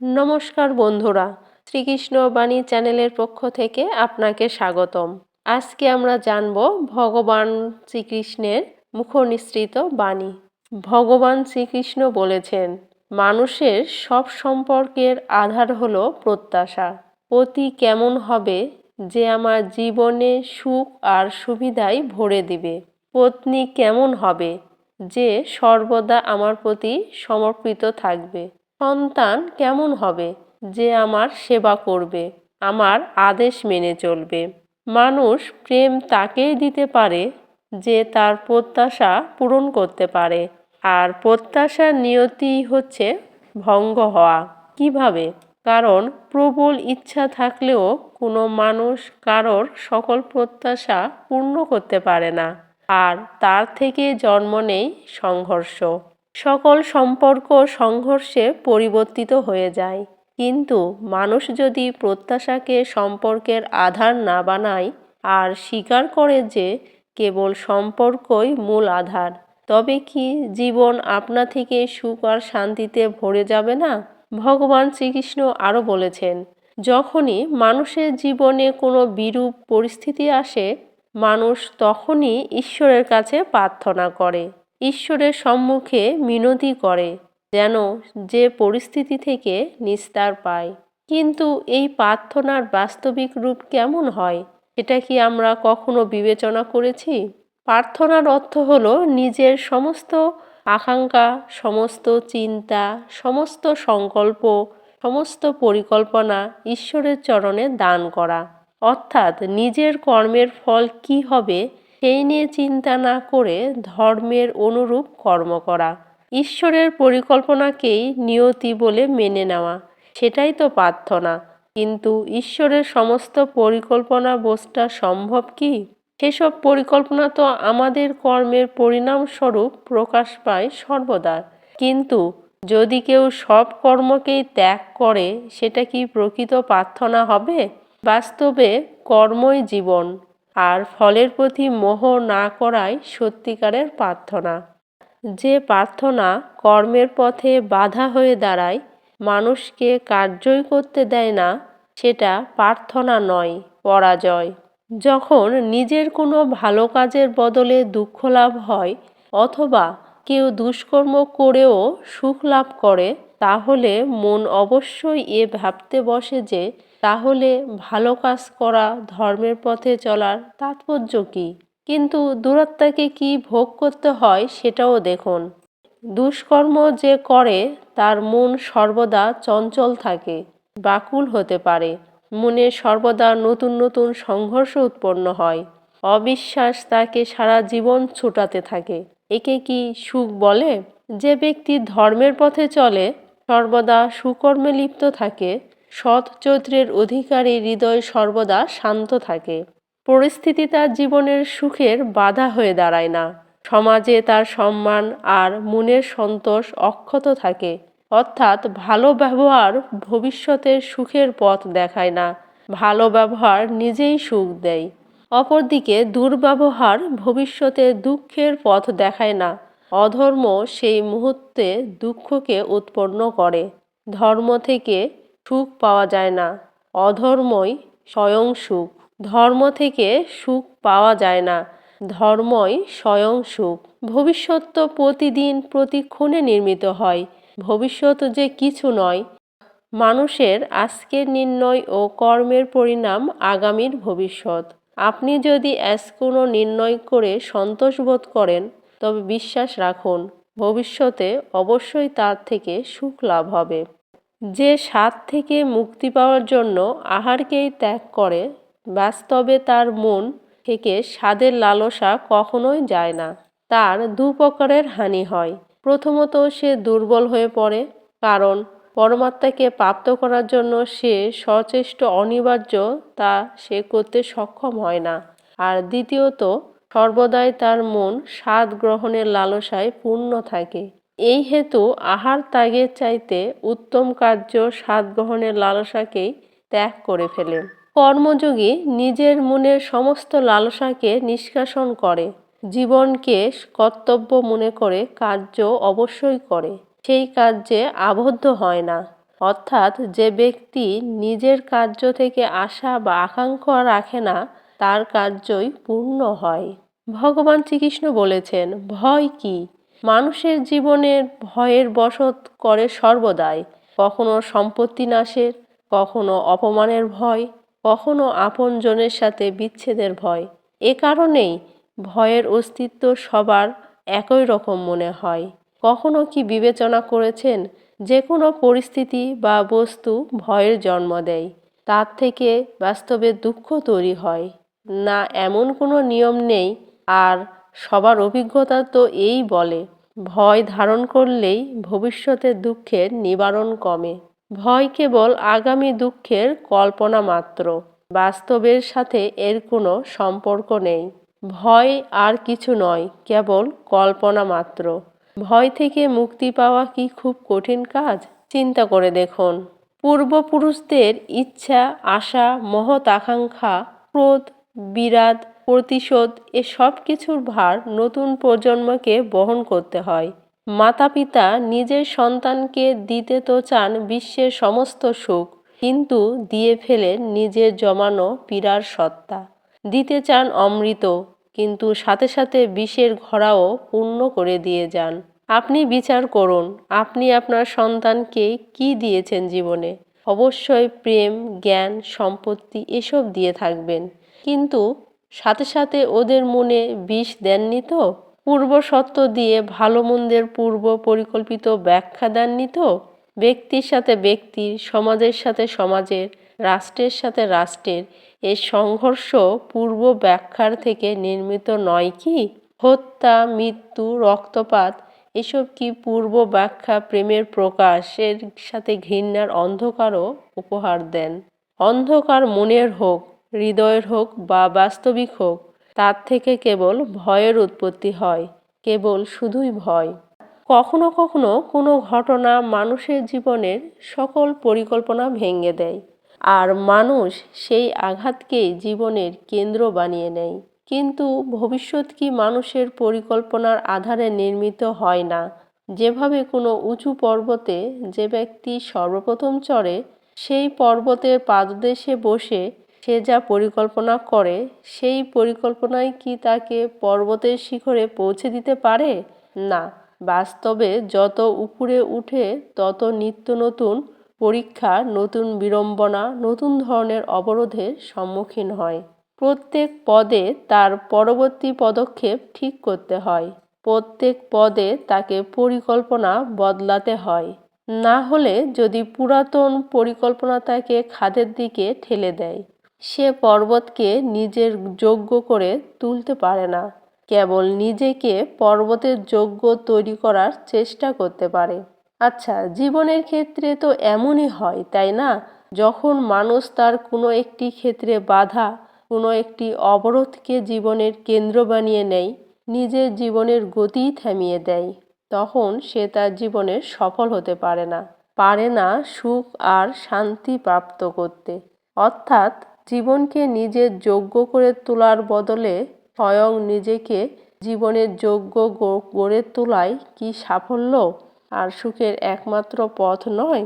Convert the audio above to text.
নমস্কার বন্ধুরা, শ্রীকৃষ্ণ বাণী চ্যানেলের পক্ষ থেকে আপনাকে স্বাগতম। আজকে আমরা জানব ভগবান শ্রীকৃষ্ণের মুখনিসৃত বাণী। ভগবান শ্রীকৃষ্ণ বলেছেন, মানুষের সব সম্পর্কের আধার হলো প্রত্যাশা। পতি কেমন হবে যে আমার জীবনে সুখ আর সুবিধায় ভরে দিবে? পত্নী কেমন হবে যে সর্বদা আমার প্রতি সমর্পিত থাকবে? সন্তান কেমন হবে যে আমার সেবা করবে, আমার আদেশ মেনে চলবে? মানুষ প্রেম তাকেই দিতে পারে যে তার প্রত্যাশা পূরণ করতে পারে, আর প্রত্যাশার নিয়তিই হচ্ছে ভঙ্গ হওয়া। কিভাবে? কারণ প্রবল ইচ্ছা থাকলেও কোনো মানুষ কারোর সকল প্রত্যাশা পূর্ণ করতে পারে না, আর তার থেকে জন্ম নেয় সংঘর্ষ। সকল সম্পর্ক সংঘর্ষে পরিবর্তিত হয়ে যায়, কিন্তু মানুষ যদি প্রত্যাশাকে সম্পর্কের আধার না বানায় আর স্বীকার করে যে কেবল সম্পর্কই মূল আধার, তবে কি জীবন আপনা থেকে সুখ আর শান্তিতে ভরে যাবে না? ভগবান শ্রীকৃষ্ণ আরও বলেছেন, যখনই মানুষের জীবনে কোনো বিরূপ পরিস্থিতি আসে, মানুষ তখনই ঈশ্বরের কাছে প্রার্থনা করে, ঈশ্বরের সম্মুখে মিনতি করে, যেন যে পরিস্থিতি থেকে নিস্তার পায়। কিন্তু এই প্রার্থনার বাস্তবিক রূপ কেমন হয়, এটা কি আমরা কখনো বিবেচনা করেছি? প্রার্থনার অর্থ হলো নিজের সমস্ত আকাঙ্ক্ষা, সমস্ত চিন্তা, সমস্ত সংকল্প, সমস্ত পরিকল্পনা ঈশ্বরের চরণে দান করা। অর্থাৎ নিজের কর্মের ফল কি হবে সেই নিয়ে চিন্তা না করে ধর্মের অনুরূপ কর্ম করা, ঈশ্বরের পরিকল্পনাকেই নিয়তি বলে মেনে নেওয়া, সেটাই তো প্রার্থনা। কিন্তু ঈশ্বরের সমস্ত পরিকল্পনা বোঝা সম্ভব কি? সেসব পরিকল্পনা তো আমাদের কর্মের পরিণামস্বরূপ প্রকাশ পায় সর্বদা। কিন্তু যদি কেউ সব কর্মকেই ত্যাগ করে, সেটা কি প্রকৃত প্রার্থনা হবে? বাস্তবে কর্মই জীবন, আর ফলের প্রতি মোহ না করাই সত্যিকারের প্রার্থনা। যে প্রার্থনা কর্মের পথে বাধা হয়ে দাঁড়ায়, মানুষকে কার্যই করতে দেয় না, সেটা প্রার্থনা নয়, পরাজয়। যখন নিজের কোনো ভালো কাজের বদলে দুঃখ লাভ হয়, অথবা কেউ দুষ্কর্ম করেও সুখ লাভ করে, তাহলে মন অবশ্যই ভাবতে বসে যে তাহলে ভালো কাজ করা, ধর্মের পথে চলার তাৎপর্য কী? কিন্তু দুরাত্মাকে কি ভোগ করতে হয় সেটাও দেখুন। দুষ্কর্ম যে করে তার মন সর্বদা চঞ্চল থাকে, ব্যাকুল হতে পারে, মনে সর্বদা নতুন নতুন সংঘর্ষ উৎপন্ন হয়, অবিশ্বাস তাকে সারা জীবন ছোটাতে থাকে। একে কি সুখ বলে? যে ব্যক্তি ধর্মের পথে চলে, সর্বদা সুকর্মে লিপ্ত থাকে, সৎ চরিত্রের অধিকারী, হৃদয় সর্বদা শান্ত থাকে, পরিস্থিতি তার জীবনের সুখের বাধা হয়ে দাঁড়ায় না, সমাজে তার সম্মান আর মনের সন্তোষ অক্ষত থাকে। অর্থাৎ ভালো ব্যবহার ভবিষ্যতের সুখের পথ দেখায় না, ভালো ব্যবহার নিজেই সুখ দেয়। অপরদিকে দুর্ব্যবহার ভবিষ্যতে দুঃখের পথ দেখায় না, অধর্ম সেই মুহূর্তে দুঃখকে উৎপন্ন করে। ধর্ম থেকে সুখ পাওয়া যায় না, অধর্মই স্বয়ং সুখ। ধর্ম থেকে সুখ পাওয়া যায় না, ধর্মই স্বয়ং সুখ। ভবিষ্যৎ তো প্রতিদিন প্রতিক্ষণে নির্মিত হয়, ভবিষ্যৎ যে কিছু নয়। মানুষের আজকের নির্ণয় ও কর্মের পরিণাম আগামীর ভবিষ্যৎ। আপনি যদি আজ কোনো নির্ণয় করে সন্তোষ বোধ করেন, তবে বিশ্বাস রাখুন ভবিষ্যতে অবশ্যই তার থেকে সুখ লাভ হবে। যে স্বাদ থেকে মুক্তি পাওয়ার জন্য আহারকেই ত্যাগ করে, বাস্তবে তার মন থেকে স্বাদের লালসা কখনোই যায় না। তার দু প্রকারের হানি হয়। প্রথমত, সে দুর্বল হয়ে পড়ে, কারণ পরমাত্মাকে প্রাপ্ত করার জন্য সে সচেষ্ট অনিবার্য তা সে করতে সক্ষম হয় না। আর দ্বিতীয়ত, সর্বদাই তার মন স্বাদ গ্রহণের লালসায় পূর্ণ থাকে। এই হেতু আহার ত্যাগের চাইতে উত্তম কার্য স্বাদ গ্রহণের লালসাকেই ত্যাগ করে ফেলে। কর্মযোগী নিজের মনের সমস্ত লালসাকে নিষ্কাশন করে, জীবনকে কর্তব্য মনে করে কার্য অবশ্যই করে, সেই কার্যে আবদ্ধ হয় না। অর্থাৎ যে ব্যক্তি নিজের কার্য থেকে আশা বা আকাঙ্ক্ষা রাখে না, তার কার্যই পূর্ণ হয়। ভগবান শ্রীকৃষ্ণ বলেছেন, ভয় কি? মানুষের জীবনের ভয়ের বশত করে সর্বদাই। কখনো সম্পত্তি নাশের, কখনো অপমানের ভয়, কখনো আপনজনের সাথে বিচ্ছেদের ভয়। এ কারণেই ভয়ের অস্তিত্ব সবার একই রকম মনে হয়। কখনো কি বিবেচনা করেছেন, যে কোনো পরিস্থিতি বা বস্তু ভয়ের জন্ম দেয়, তার থেকে বাস্তবে দুঃখ তৈরি হয় না এমন কোনো নিয়ম নেই। আর সবার অভিজ্ঞতা তো এই বলে, ভয় ধারণ করলেই ভবিষ্যতের দুঃখের নিবারণ কমে। ভয় কেবল আগামী দুঃখের কল্পনা মাত্র, বাস্তবের সাথে এর কোনো সম্পর্ক নেই। ভয় আর কিছু নয়, কেবল কল্পনা মাত্র। ভয় থেকে মুক্তি পাওয়া কি খুব কঠিন কাজ? চিন্তা করে দেখুন। পূর্বপুরুষদের ইচ্ছা, আশা, মহৎ আকাঙ্ক্ষা, ক্রোধ, বিরাট, প্রতিশোধ এ সব কিছুর ভার নতুন প্রজন্মকে বহন করতে হয়। মাতা পিতা নিজের সন্তানকে দিতে তো চান বিশ্বের সমস্ত সুখ, কিন্তু দিয়ে ফেলেন নিজের জমানো পীড়ার সত্তা। দিতে চান অমৃত, কিন্তু সাথে সাথে বিষের ঘোড়াও পূর্ণ করে দিয়ে যান। আপনি বিচার করুন, আপনি আপনার সন্তানকে কি দিয়েছেন জীবনে? অবশ্যই প্রেম, জ্ঞান, সম্পত্তি এসব দিয়ে থাকবেন, কিন্তু সাথে সাথে ওদের মনে বিষ দেননি তো? পূর্বশর্ত দিয়ে ভালো মন্দের পূর্ব পরিকল্পিত ব্যাখ্যা দেননি তো? ব্যক্তির সাথে ব্যক্তির, সমাজের সাথে সমাজের, রাষ্ট্রের সাথে রাষ্ট্রের এই সংঘর্ষ পূর্ব ব্যাখ্যার থেকে নির্মিত নয় কি? হত্যা, মৃত্যু, রক্তপাত এসব কি পূর্ব ব্যাখ্যা প্রেমের প্রকাশের সাথে ঘৃণার অন্ধকারও উপহার দেন? অন্ধকার মনের হোক, হৃদয়ের হোক বা বাস্তবিক হোক, তার থেকে কেবল ভয়ের উৎপত্তি হয়, কেবল শুধুই ভয়। কখনো কখনো কোনো ঘটনা মানুষের জীবনের সকল পরিকল্পনা ভেঙে দেয়, আর মানুষ সেই আঘাতকেই জীবনের কেন্দ্র বানিয়ে নেয়। কিন্তু ভবিষ্যৎ কি মানুষের পরিকল্পনার আধারে নির্মিত হয় না? যেভাবে কোনো উঁচু পর্বতে যে ব্যক্তি সর্বপ্রথম চড়ে, সেই পর্বতের পাদদেশে বসে সে যা পরিকল্পনা করে, সেই পরিকল্পনাই কি তাকে পর্বতের শিখরে পৌঁছে দিতে পারে? না। বাস্তবে যত উপরে উঠে তত নিত্য নতুন পরীক্ষা, নতুন বিড়ম্বনা, নতুন ধরনের অবরোধের সম্মুখীন হয়। প্রত্যেক পদে তার পরবর্তী পদক্ষেপ ঠিক করতে হয়। প্রত্যেক পদে তাকে পরিকল্পনা বদলাতে হয়। না হলে যদি পুরাতন পরিকল্পনা তাকে খাদের দিকে ঠেলে দেয়, সে পর্বতকে নিজের যোগ্য করে তুলতে পারে না, কেবল নিজেকে পর্বতের যোগ্য তৈরি করার চেষ্টা করতে পারে। আচ্ছা, জীবনের ক্ষেত্রে তো এমনই হয়, তাই না? যখন মানুষ তার কোনো একটি ক্ষেত্রে বাধা, কোনো একটি অবরোধকে জীবনের কেন্দ্র বানিয়ে নেয়, নিজের জীবনের গতি থামিয়ে দেয়, তখন সে তার জীবনে সফল হতে পারে না সুখ আর শান্তি প্রাপ্ত করতে। অর্থাৎ জীবনকে নিজের যোগ্য করে তোলার বদলে স্বয়ং নিজেকে জীবনের যোগ্য গড়ে তোলাই কি সাফল্য আর সুখের একমাত্র পথ নয়?